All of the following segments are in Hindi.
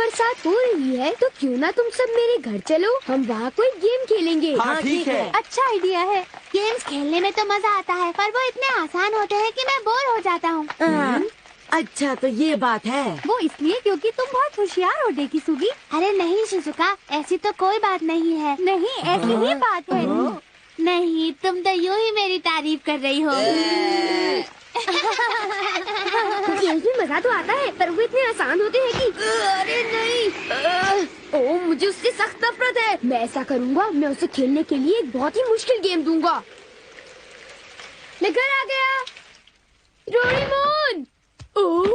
बरसात हो रही है तो क्यों ना तुम सब मेरे घर चलो, हम वहाँ कोई गेम खेलेंगे। हाँ ठीक है। अच्छा आइडिया है। गेम्स खेलने में तो मजा आता है, पर वो इतने आसान होते हैं कि मैं बोर हो जाता हूँ। अच्छा तो ये बात है। वो इसलिए क्योंकि तुम बहुत होशियार हो डेकिसुगी। अरे नहीं शिजुका, ऐसी तो कोई बात नहीं है। नहीं ऐसी ही बात है। नहीं, तुम तो यूं ही मेरी तारीफ कर रही हो। गेम्स में मजा तो आता है पर वो इतने आसान होते हैं कि अरे नहीं, ओह मुझे उससे सख्त नफरत है। मैं ऐसा करूँगा, मैं उसे खेलने के लिए एक बहुत ही मुश्किल गेम दूंगा। मैं घर आ गया। Doraemon. Oh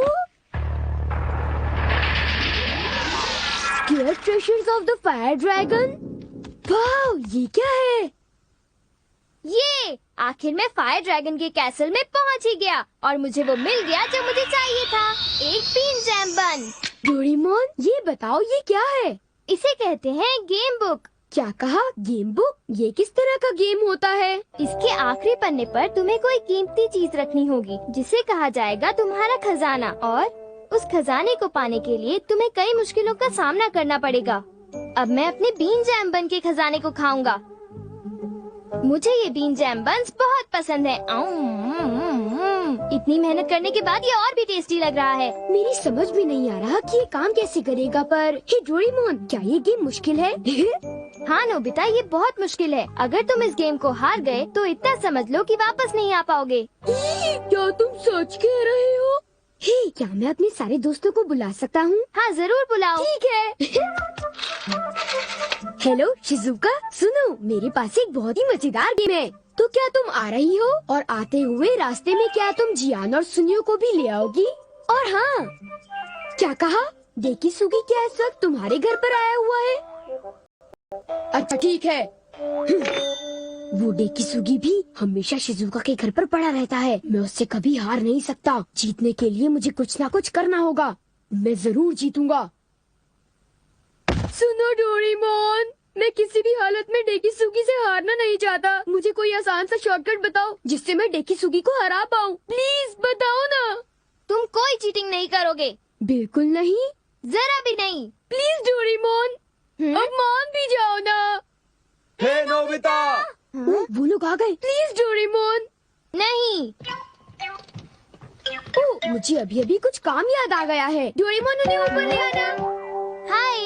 square treasures of the fire dragon. वाह, ये क्या है? ये आखिर में फायर ड्रैगन के कैसल में पहुंच ही गया और मुझे वो मिल गया जो मुझे चाहिए था, एक बीन जैम बन। डोरेमोन, ये बताओ ये क्या है? इसे कहते हैं गेम बुक। क्या कहा? Game book? ये किस तरह का गेम होता है? इसके आखिरी पन्ने पर तुम्हें कोई कीमती चीज रखनी होगी जिसे कहा जाएगा तुम्हारा खजाना, और उस खजाने को पाने के लिए तुम्हें कई मुश्किलों का सामना करना पड़ेगा। अब मैं अपने बीन जैम बन के खजाने को खाऊंगा। मुझे ये बीन जैम बन्स बहुत पसंद है। इतनी मेहनत करने के बाद ये और भी टेस्टी लग रहा है। मेरी समझ भी नहीं आ रहा कि ये काम कैसे करेगा, पर हे डोरेमोन, क्या ये गेम मुश्किल है? हाँ नोबिता, ये बहुत मुश्किल है। अगर तुम इस गेम को हार गए तो इतना समझ लो कि वापस नहीं आ पाओगे। क्या तुम सच कह रहे हो? हे, क्या मैं अपने सारे दोस्तों को बुला सकता हूँ? हाँ जरूर बुलाओ। ठीक है। हेलो शिजुका, सुनो, मेरे पास एक बहुत ही मजेदार गेम है। तो क्या तुम आ रही हो? और आते हुए रास्ते में क्या तुम जियान और सुनियो को भी ले आओगी? और हाँ, क्या कहा? डेकिसुगी क्या इस वक्त तुम्हारे घर पर आया हुआ है? अच्छा ठीक है। वो डेकिसुगी भी हमेशा शिजुका के घर पर पड़ा रहता है। मैं उससे कभी हार नहीं सकता। जीतने के लिए मुझे कुछ ना कुछ करना होगा। मैं जरूर जीतूंगा। सुनो डोरेमोन, मैं किसी भी हालत में डेकिसुगी से हारना नहीं चाहता। मुझे कोई आसान सा शॉर्टकट बताओ जिससे मैं डेकिसुगी को हरा पाऊँ। प्लीज बताओ ना। तुम कोई चीटिंग नहीं करोगे। बिल्कुल नहीं, जरा भी नहीं। प्लीज डोरेमोन, अब मान भी जाओ ना। हे नोबिता। वो लोग आ गए। Please Doraemon. नहीं। ओह, मुझे अभी अभी कुछ काम याद आ गया है। डोरेमोन, उन्हें ऊपर ले आना। हाय।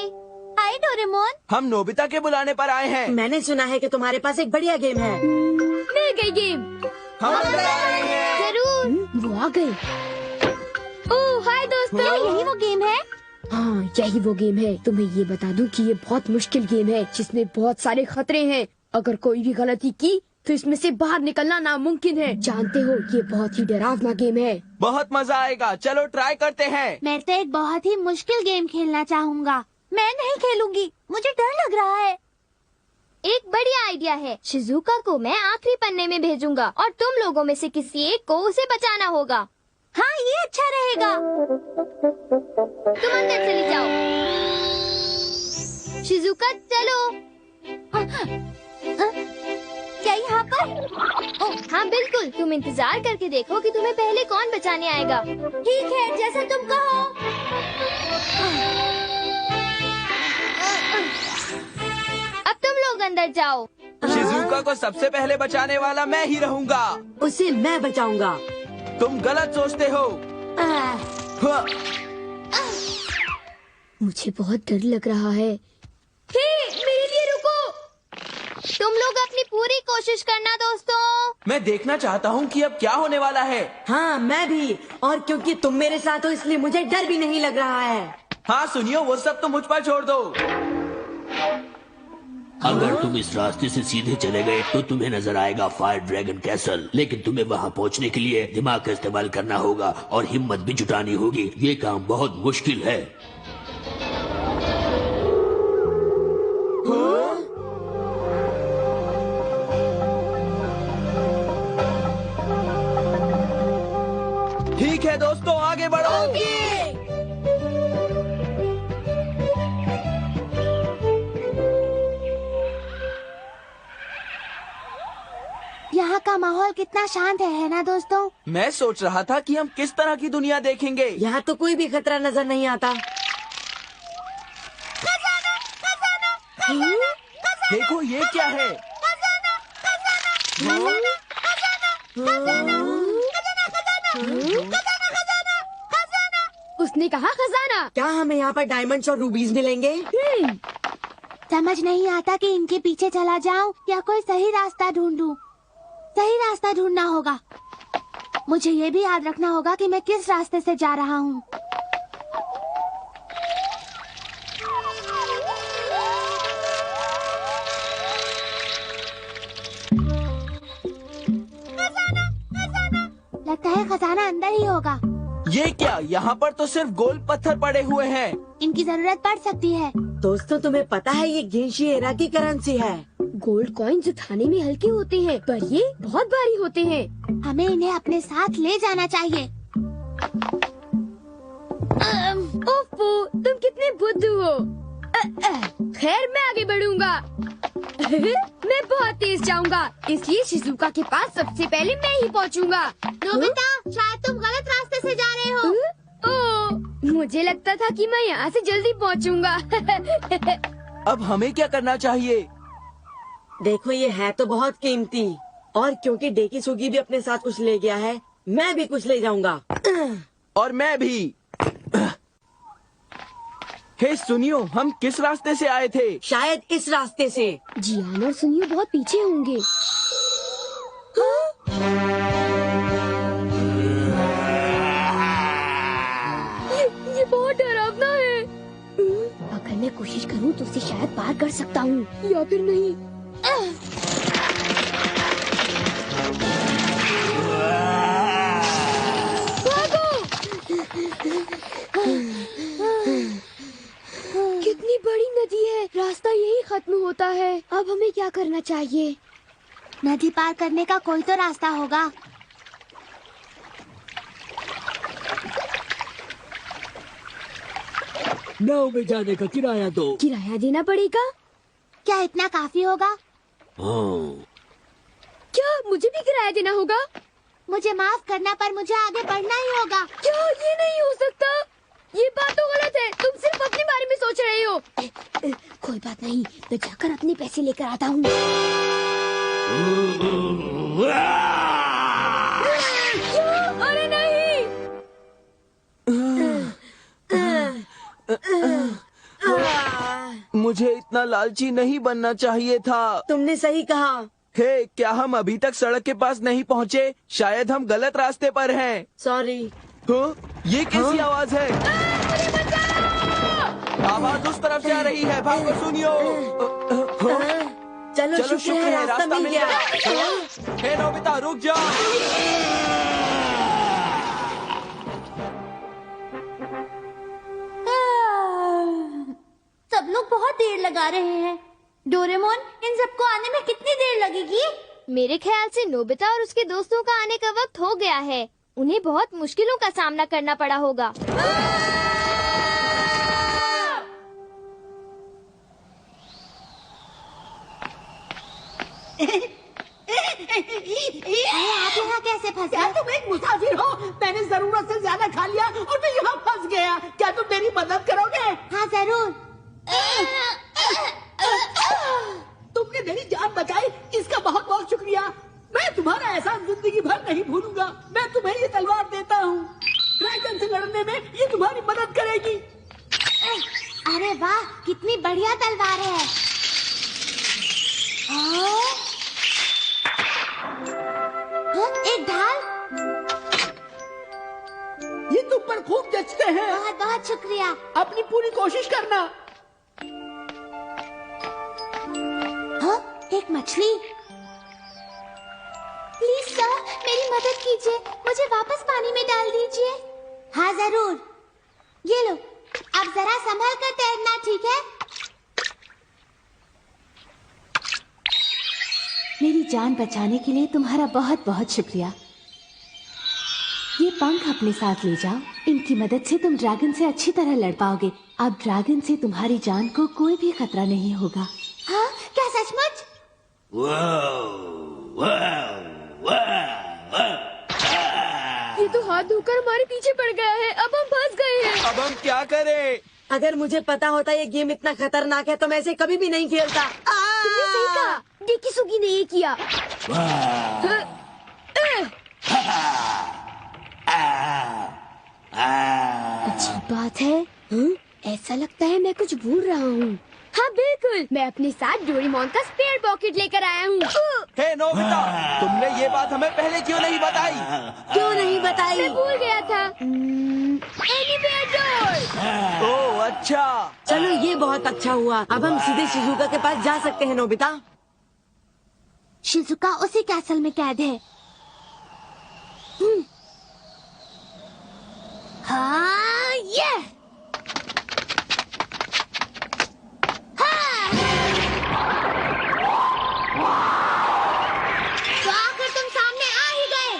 Hi Doraemon. हम नोबिता के बुलाने पर आए हैं। मैंने सुना है कि तुम्हारे पास एक बढ़िया गेम है। मिल गई गेम। हम अंदर आ रहे हैं। जरूर। वो आ गए। ओह हाय दोस्तों। क्या यही वो गेम है? हाँ, यही वो गेम है। तुम्हें ये बता दूं कि ये बहुत मुश्किल गेम है जिसमें बहुत सारे खतरे हैं। अगर कोई भी गलती की तो इसमें से बाहर निकलना नामुमकिन है। जानते हो, ये बहुत ही डरावना गेम है। बहुत मजा आएगा, चलो ट्राई करते हैं। मैं तो एक बहुत ही मुश्किल गेम खेलना चाहूँगा। मैं नहीं खेलूंगी, मुझे डर लग रहा है। एक बढ़िया आइडिया है। शिजुका को मैं आखिरी पन्ने में भेजूंगा और तुम लोगों में से किसी एक को उसे बचाना होगा। हाँ ये अच्छा रहेगा। तुम अंदर चली जाओ। शिजुका चलो। क्या यहाँ पर? ओह हाँ बिल्कुल, तुम इंतजार करके देखो कि तुम्हें पहले कौन बचाने आएगा। ठीक है, जैसा तुम कहो। अब तुम लोग अंदर जाओ। शिजुका को सबसे पहले बचाने वाला मैं ही रहूंगा। उसे मैं बचाऊंगा। तुम गलत सोचते हो। हाँ। मुझे बहुत डर लग रहा है। हे, मेरे लिए रुको। तुम लोग अपनी पूरी कोशिश करना दोस्तों। मैं देखना चाहता हूँ कि अब क्या होने वाला है। हाँ मैं भी, और क्योंकि तुम मेरे साथ हो इसलिए मुझे डर भी नहीं लग रहा है। हाँ सुनियो, वो सब तो मुझ पर छोड़ दो। अगर तुम इस रास्ते से सीधे चले गए तो तुम्हें नजर आएगा फायर ड्रैगन कैसल, लेकिन तुम्हें वहां पहुंचने के लिए दिमाग का इस्तेमाल करना होगा और हिम्मत भी जुटानी होगी। ये काम बहुत मुश्किल है। ठीक है दोस्तों, आगे बढ़ो। यहाँ का माहौल कितना शांत है ना दोस्तों? मैं सोच रहा था कि हम किस तरह की दुनिया देखेंगे। यहाँ तो कोई भी खतरा नजर नहीं आता। देखो ये क्या है? उसने कहा खजाना। क्या हमें यहाँ पर डायमंड्स और रूबीज मिलेंगे? समझ नहीं आता कि इनके पीछे चला जाऊं या कोई सही रास्ता ढूंढूं। सही रास्ता ढूंढना होगा। मुझे ये भी याद रखना होगा कि मैं किस रास्ते से जा रहा हूँ। लगता है खजाना अंदर ही होगा। ये क्या? यहाँ पर तो सिर्फ गोल पत्थर पड़े हुए हैं। इनकी जरूरत पड़ सकती है। दोस्तों, तुम्हें पता है ये गेंशी एरा की करेंसी है। गोल्ड कॉइन्स उठाने में हल्के होते हैं, पर ये बहुत भारी होते हैं। हमें इन्हें अपने साथ ले जाना चाहिए। ओफो, तुम कितने बुद्धू हो। खैर, मैं आगे बढ़ूंगा। मैं बहुत तेज जाऊंगा, इसलिए शिजुका के पास सबसे पहले मैं ही पहुंचूंगा। नोबिता, शायद तुम गलत रास्ते से जा रहे हो। ओह, मुझे लगता था कि मैं यहाँ से जल्दी पहुंचूंगा। अब हमें क्या करना चाहिए? देखो, ये है तो बहुत कीमती, और क्योंकि डेकिसुगी भी अपने साथ कुछ ले गया है, मैं भी कुछ ले जाऊंगा। और मैं भी। हे सुनियो, हम किस रास्ते से आए थे? शायद इस रास्ते से। जियान और सुनियो बहुत पीछे होंगे। ये बहुत डरावना है। अगर मैं कोशिश करूं तो उसे शायद पार कर सकता हूँ, या फिर नहीं। कितनी बड़ी नदी है, रास्ता यही खत्म होता है। अब हमें क्या करना चाहिए? नदी पार करने का कोई तो रास्ता होगा। नाव में जाने का किराया दो। किराया देना पड़ेगा? क्या इतना काफी होगा? हाँ। क्या मुझे भी किराया देना होगा? मुझे माफ करना, पर मुझे आगे बढ़ना ही होगा। क्या ये नहीं हो सकता? ये बात तो गलत है। तुम सिर्फ अपने बारे में सोच रहे हो। कोई बात नहीं, मैं जाकर अपने पैसे लेकर आता हूँ। अरे नहीं! मुझे इतना लालची नहीं बनना चाहिए था। तुमने सही कहा। हे, क्या हम अभी तक सड़क के पास नहीं पहुँचे? शायद हम गलत रास्ते पर हैं। सॉरी। हाँ? ये कैसी आवाज है? आवाज उस तरफ से आ रही है, भागो सुनियो। चलो शुक्र है रास्ता मिल गया। हे नोबिता, रुक जा। सब लोग बहुत देर लगा रहे हैं। डोरेमोन, इन सबको आने में कितनी देर लगेगी? मेरे ख्याल से नोबिता और उसके दोस्तों का आने का वक्त हो गया है। उन्हें बहुत मुश्किलों का सामना करना पड़ा होगा। आप यहाँ कैसे फंस क्या गए? तुम एक मुसाफिर हो? मैंने जरूरत से ज्यादा खा लिया और मैं यहाँ फंस गया। क्या तुम मेरी मदद करोगे? हाँ जरूर। तुमने मेरी जान बचाई, इसका बहुत बहुत शुक्रिया। मैं तुम्हारा एहसान जिंदगी भर नहीं भूलूंगा। मैं तुम्हें ये तलवार देता हूँ। ड्रैगन से लड़ने में ये तुम्हारी मदद करेगी। अरे वाह, कितनी बढ़िया तलवार है। हाँ? एक ढाल। ये तुम पर खूब जचते हैं। बहुत बहुत शुक्रिया। अपनी पूरी कोशिश करना। हाँ? एक मछली। प्लीज सर, मेरी मदद कीजिए। मुझे वापस पानी में डाल दीजिए। हाँ जरूर। ये लो, अब जरा संभल कर तैरना, ठीक है? मेरी जान बचाने के लिए तुम्हारा बहुत बहुत शुक्रिया। ये पंख अपने साथ ले जाओ। इनकी मदद से तुम ड्रैगन से अच्छी तरह लड़ पाओगे। अब ड्रैगन से तुम्हारी जान को कोई भी खतरा नहीं होगा। हाँ? क्या सचमुच? ये तो हाथ धोकर हमारे पीछे पड़ गया है। अब हम फंस गए हैं। अब हम क्या करें? अगर मुझे पता होता ये गेम इतना खतरनाक है तो मैं इसे कभी भी नहीं खेलता। तुमने सही कहा, डेकिसुगी ने ये किया। अच्छी बात है। ऐसा लगता है मैं कुछ भूल रहा हूँ। हाँ बिल्कुल, मैं अपने साथ डोरेमोन का स्पेयर पॉकेट लेकर आया हूँ। हे नोबिता, तुमने ये बात हमें पहले क्यों नहीं बताई? क्यों नहीं बताई? मैं भूल गया था। एलिवेटर। ओह अच्छा। चलो ये बहुत अच्छा हुआ। अब हम सीधे शिजुका के पास जा सकते हैं नोबिता। शिजुका उसी कैसल में कैद है। हाँ ये तो आखिर तुम सामने आ ही गए।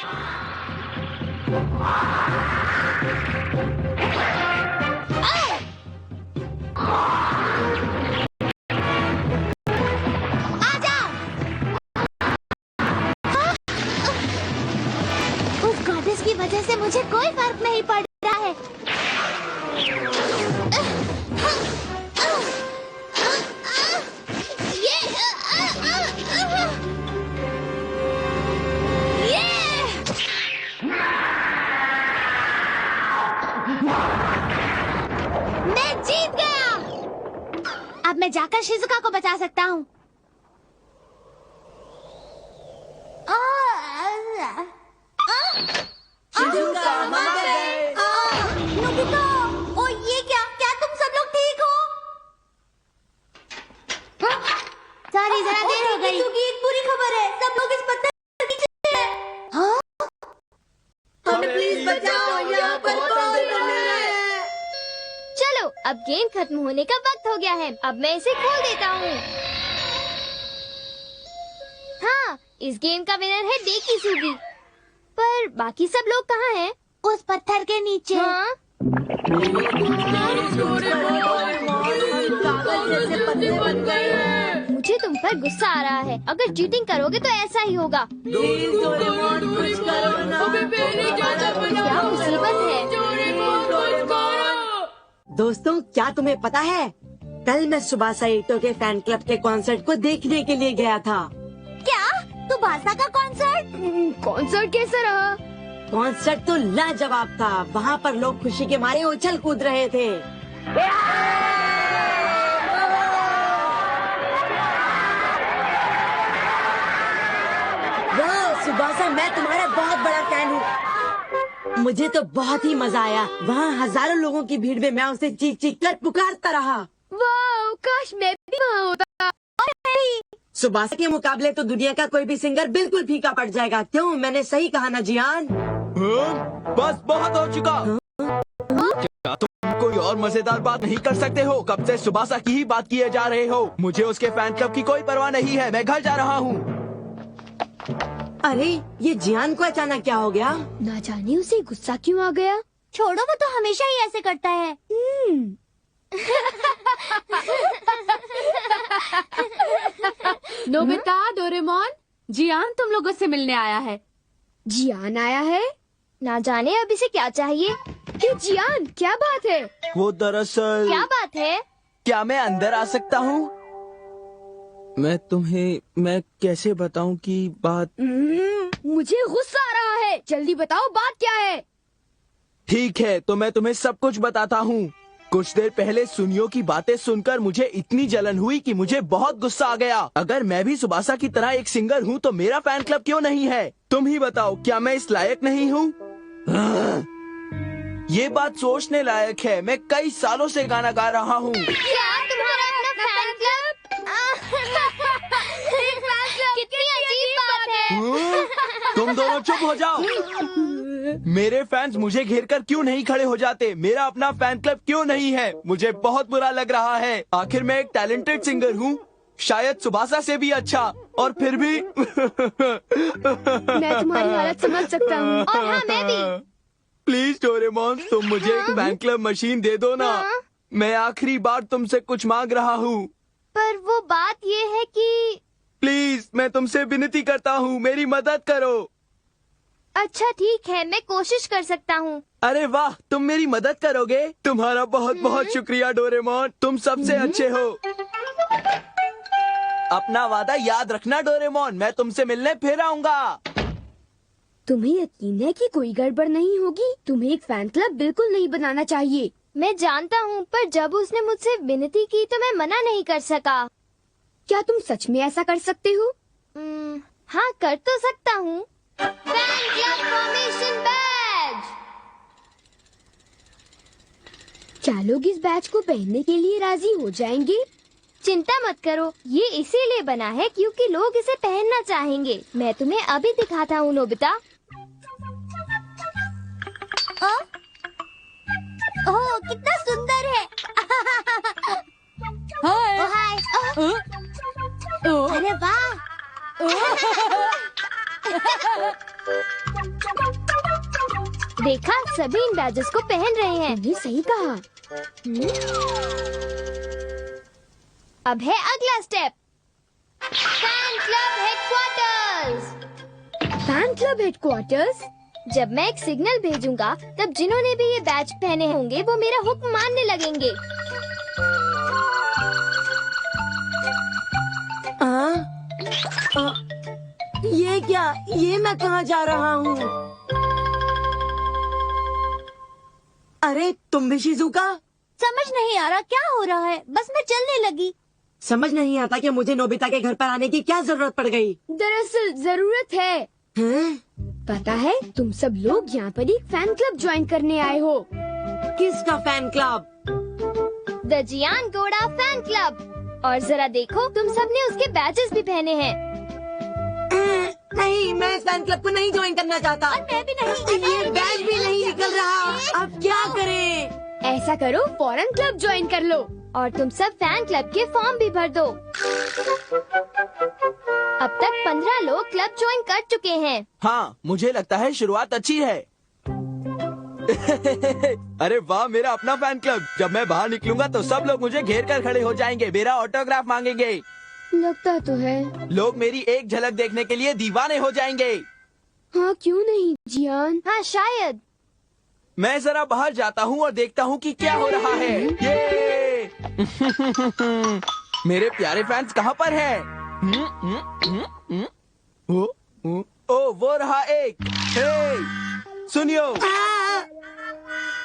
आ जाओ। उस गॉडेस की वजह से मुझे कोई फर्क नहीं पड़ रहा है। मैं जीत गया। अब मैं जाकर शिजुका को बचा सकता हूँ। शिजुका मर गए। नोबिता, ओ ये क्या तुम सब लोग ठीक हो? सॉरी, जरा देर हो गई। एक बुरी खबर है, सब लोग इस पत्थर के नीचे हैं। हाँ? हमें प्लीज बचाओ, यहाँ पर कौन है? चलो अब गेम खत्म होने का वक्त हो गया है। अब मैं इसे खोल देता हूँ। हाँ, इस गेम का विनर है डेकिसुगी। पर बाकी सब लोग कहाँ हैं? उस पत्थर के नीचे। हाँ? कागज जैसे पत्ते बन गए हैं। मुझे तुम पर गुस्सा आ रहा है। अगर चीटिंग करोगे तो ऐसा ही होगा। प्लीज डोरेमोन कुछ करो ना। क्या मुसीबत है? दोस्तों, क्या तुम्हें पता है, कल मैं सुबासा इटो के फैन क्लब के कॉन्सर्ट को देखने के लिए गया था। क्या? तू बासा का कॉन्सर्ट? कॉन्सर्ट कैसा रहा? कॉन्सर्ट तो लाजवाब था। वहाँ पर लोग खुशी के मारे उछल कूद रहे थे। वाह सुबासा, मैं तुम्हारा बहुत बड़ा फैन हूँ। मुझे तो बहुत ही मजा आया। वहाँ हजारों लोगों की भीड़ में मैं उसे चीख चीख कर पुकारता रहा। वाह, काश मैं भी वहाँ होता। सुबासा के मुकाबले तो दुनिया का कोई भी सिंगर बिल्कुल फीका पड़ जाएगा। क्यों, मैंने सही कहा ना जियान? बस बहुत हो चुका। क्या तुम कोई और मजेदार बात नहीं कर सकते हो? कब से सुबासा की ही बात किए जा रहे हो। मुझे उसके फैन क्लब की कोई परवाह नहीं है। मैं घर जा रहा हूँ। अरे ये जियान को अचानक क्या हो गया? ना जाने उसे गुस्सा क्यों आ गया। छोड़ो, वो तो हमेशा ही ऐसे करता है। नोबिता, डोरेमोन, जियान तुम लोगों से मिलने आया है। जियान आया है? ना जाने अब इसे क्या चाहिए। ये जियान, क्या बात है? वो दरअसल क्या बात है? क्या मैं अंदर आ सकता हूँ? मैं कैसे बताऊँ कि बात। मुझे गुस्सा आ रहा है। जल्दी बताओ बात क्या है? ठीक है, तो मैं तुम्हें सब कुछ बताता हूँ। कुछ देर पहले सुनियो की बातें सुनकर मुझे इतनी जलन हुई कि मुझे बहुत गुस्सा आ गया। अगर मैं भी सुबासा की तरह एक सिंगर हूँ तो मेरा फैन क्लब क्यों नहीं है? तुम ही बताओ, क्या मैं इस लायक नहीं हूँ? ये बात सोचने लायक है। मैं कई सालों से गाना गा रहा हूँ। क्या तुम्हारा अपना फैन क्लब? कितनी अजीब बात है। तुम दोनों चुप हो जाओ। मेरे फैंस मुझे घेरकर क्यों नहीं खड़े हो जाते? मेरा अपना फैन क्लब क्यों नहीं है? मुझे बहुत बुरा लग रहा है। आखिर मैं एक टैलेंटेड सिंगर हूँ, शायद सुबासा से भी अच्छा, और फिर भी मैं तुम्हारी हालत समझ सकता हूँ। और हाँ, मैं भी। प्लीज डोरेमोन, तुम मुझे एक फैन क्लब मशीन दे दो ना। मैं आखिरी बार तुमसे कुछ मांग रहा हूँ। पर वो बात ये है कि प्लीज, मैं तुमसे विनती करता हूँ, मेरी मदद करो। अच्छा ठीक है, मैं कोशिश कर सकता हूँ। अरे वाह, तुम मेरी मदद करोगे? तुम्हारा बहुत बहुत शुक्रिया डोरेमोन, तुम सबसे अच्छे हो। अपना वादा याद रखना डोरेमोन, मैं तुमसे मिलने फिर आऊंगा। तुम्हें यकीन है कि कोई गड़बड़ नहीं होगी? तुम्हें एक फैन क्लब बिल्कुल नहीं बनाना चाहिए। मैं जानता हूँ, पर जब उसने मुझसे विनती की तो मैं मना नहीं कर सका। क्या तुम सच में ऐसा कर सकते हो? हाँ, कर तो सकता हूँ। Fan club formation badge. क्या लोग इस बैच को पहनने के लिए राजी हो जाएंगे? चिंता मत करो, ये इसीलिए बना है क्योंकि लोग इसे पहनना चाहेंगे। मैं तुम्हें अभी दिखाता हूँ नोबिता। ओह, कितना सुंदर है। हाय। अरे वाह। देखा, सभी इन बैजेस को पहन रहे हैं। तुमने सही कहा। अब है अगला step, fan club headquarters. Fan club headquarters? जब मैं एक सिग्नल भेजूंगा, तब जिन्होंने भी ये बैज पहने होंगे वो मेरा हुक्म मानने लगेंगे। ये क्या? ये मैं कहाँ जा रहा हूँ? अरे तुम भी शिजुका? समझ नहीं आ रहा क्या हो रहा है, बस मैं चलने लगी। समझ नहीं आता कि मुझे नोबिता के घर पर आने की क्या जरूरत पड़ गई। दरअसल जरूरत है। हैं? पता है, तुम सब लोग यहाँ पर एक फैन क्लब ज्वाइन करने आए हो। किसका फैन क्लब? द जियान घोड़ा फैन क्लब। और जरा देखो, तुम सबने उसके बैजेस भी पहने हैं। नहीं, मैं इस फैन क्लब को नहीं ज्वाइन करना चाहता। और मैं भी नहीं। ये बैज भी नहीं निकल रहा। अब क्या करें? ऐसा करो, फौरन क्लब ज्वाइन कर लो। और तुम सब फैन क्लब के फॉर्म भी भर दो। अब तक 15 लोग क्लब ज्वाइन कर चुके हैं। हाँ, मुझे लगता है शुरुआत अच्छी है। अरे वाह, मेरा अपना फैन क्लब। जब मैं बाहर निकलूंगा तो सब लोग मुझे घेर कर खड़े हो जाएंगे, मेरा ऑटोग्राफ मांगेंगे। लगता तो है। लोग मेरी एक झलक देखने के लिए दीवाने हो जाएंगे। हाँ, क्यों नहीं जियान। हाँ, शायद। मैं जरा बाहर जाता हूँ और देखता हूँ कि क्या हो रहा है। ये मेरे प्यारे फैंस कहाँ पर हैं? ओ, वो रहा एक। हे, सुनियो,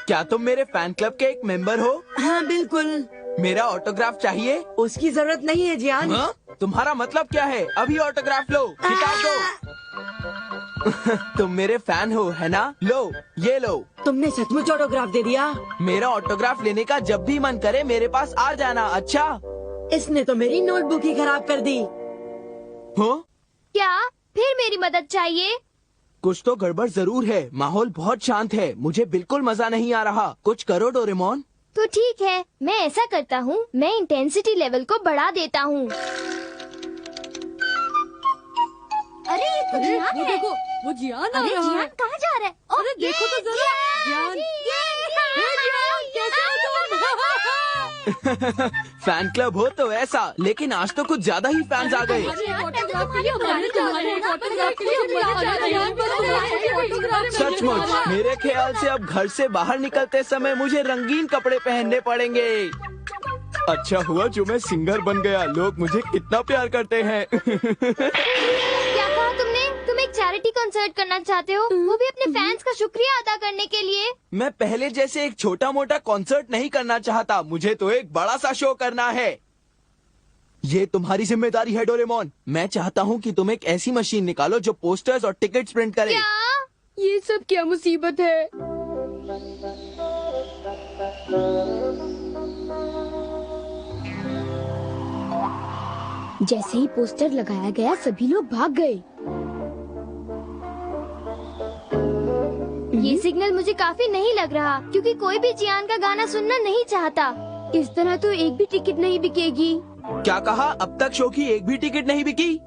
क्या तुम मेरे फैन क्लब के एक मेंबर हो? हाँ बिल्कुल। मेरा ऑटोग्राफ चाहिए। उसकी जरूरत नहीं है जियान। हाँ? तुम्हारा मतलब क्या है? अभी ऑटोग्राफ लो, किताब दो। तुम मेरे फैन हो, है ना? लो, ये लो। तुमने सचमुच ऑटोग्राफ दे दिया? मेरा ऑटोग्राफ लेने का जब भी मन करे मेरे पास आ जाना। अच्छा? इसने तो मेरी नोटबुक ही खराब कर दी। हो? क्या फिर मेरी मदद चाहिए? कुछ तो गड़बड़ जरूर है। माहौल बहुत शांत है, मुझे बिल्कुल मजा नहीं आ रहा। कुछ करो डोरेमोन। तो ठीक है, मैं ऐसा करता हूँ, मैं इंटेंसिटी लेवल को बढ़ा देता हूँ। अरे ये तो जियान है। वो जियान आ अरे रहा जियान है। कहाँ जा रहा है? अरे देखो तो जरा, जियान। कैसे हो तुम? फैन क्लब हो तो ऐसा, लेकिन आज तो कुछ ज्यादा ही फैंस आ गए। सचमुच, मेरे ख्याल से अब घर से बाहर निकलते समय मुझे रंगीन कपड़े पहनने पड़ेंगे। अच्छा हुआ जो मैं सिंगर बन गया, लोग मुझे कितना प्यार करते हैं। क्या कहा तुमने? तुम एक चैरिटी कॉन्सर्ट करना चाहते हो, वो भी अपने फैंस का शुक्रिया अदा करने के लिए? मैं पहले जैसे एक छोटा मोटा कॉन्सर्ट नहीं करना चाहता, मुझे तो एक बड़ा सा शो करना है। ये तुम्हारी जिम्मेदारी है डोरेमोन। मैं चाहता हूँ कि तुम एक ऐसी मशीन निकालो जो पोस्टर्स और टिकट्स प्रिंट करे। क्या? ये सब क्या मुसीबत है? जैसे ही पोस्टर लगाया गया, सभी लोग भाग गए। ये सिग्नल मुझे काफी नहीं लग रहा, क्योंकि कोई भी जियान का गाना सुनना नहीं चाहता। इस तरह तो एक भी टिकट नहीं बिकेगी। क्या कहा? अब तक शो की एक भी टिकट नहीं बिकी?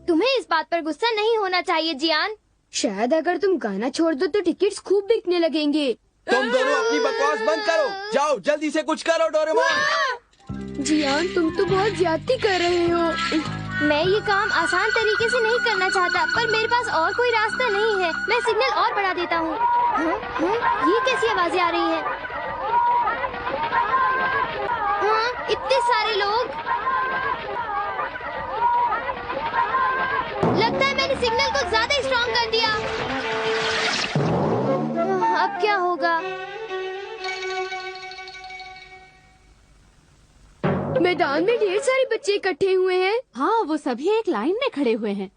तुम्हें इस बात पर गुस्सा नहीं होना चाहिए जियान। शायद अगर तुम गाना छोड़ दो तो टिकट्स खूब बिकने लगेंगे। तुम दोनों अपनी बकवास बंद करो, जाओ जल्दी से कुछ करो डोरेमोन। जियान, तुम तो बहुत ज्यादती कर रहे हो। मैं ये काम आसान तरीके से नहीं करना चाहता, पर मेरे पास और कोई रास्ता नहीं है। मैं सिग्नल और बढ़ा देता हूँ। ये कैसी आवाजें आ रही हैं? इतने सारे लोग। लगता है मैंने सिग्नल को ज्यादा स्ट्रॉन्ग कर दिया। अब क्या होगा? मैदान में ढेर सारे बच्चे इकट्ठे हुए हैं। हाँ, वो सभी एक लाइन में खड़े हुए हैं।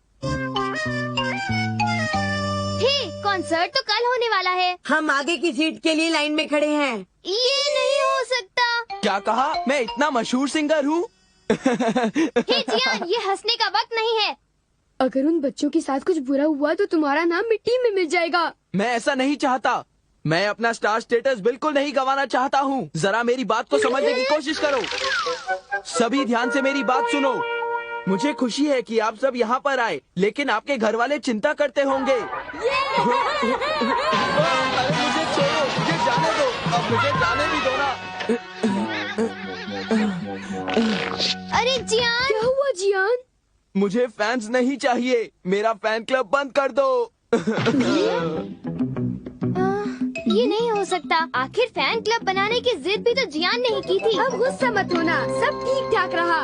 हे, कॉन्सर्ट तो कल होने वाला है। हम आगे की सीट के लिए लाइन में खड़े हैं। ये नहीं हो सकता। क्या कहा? मैं इतना मशहूर सिंगर हूँ? हे जियान, ये हंसने का वक्त नहीं है। अगर उन बच्चों के साथ कुछ बुरा हुआ तो तुम्हारा नाम मिट्टी में मिल जाएगा। मैं ऐसा नहीं चाहता। मैं अपना स्टार स्टेटस बिल्कुल नहीं गंवाना चाहता हूँ। जरा मेरी बात को समझने की कोशिश करो। सभी ध्यान से मेरी बात सुनो। मुझे खुशी है कि आप सब यहाँ पर आए, लेकिन आपके घर वाले चिंता करते होंगे। अरे मुझे छोड़ो, मुझे जाने दो। अब मुझे जाने भी दो ना। अरे जियान, क्या हुआ जियान? मुझे फैंस नहीं चाहिए। मेरा फैन क्लब बंद कर दो। ये नहीं हो सकता। आखिर फैन क्लब बनाने की जिद भी तो जियान ने ही की थी। अब गुस्सा मत होना, सब ठीक ठाक रहा।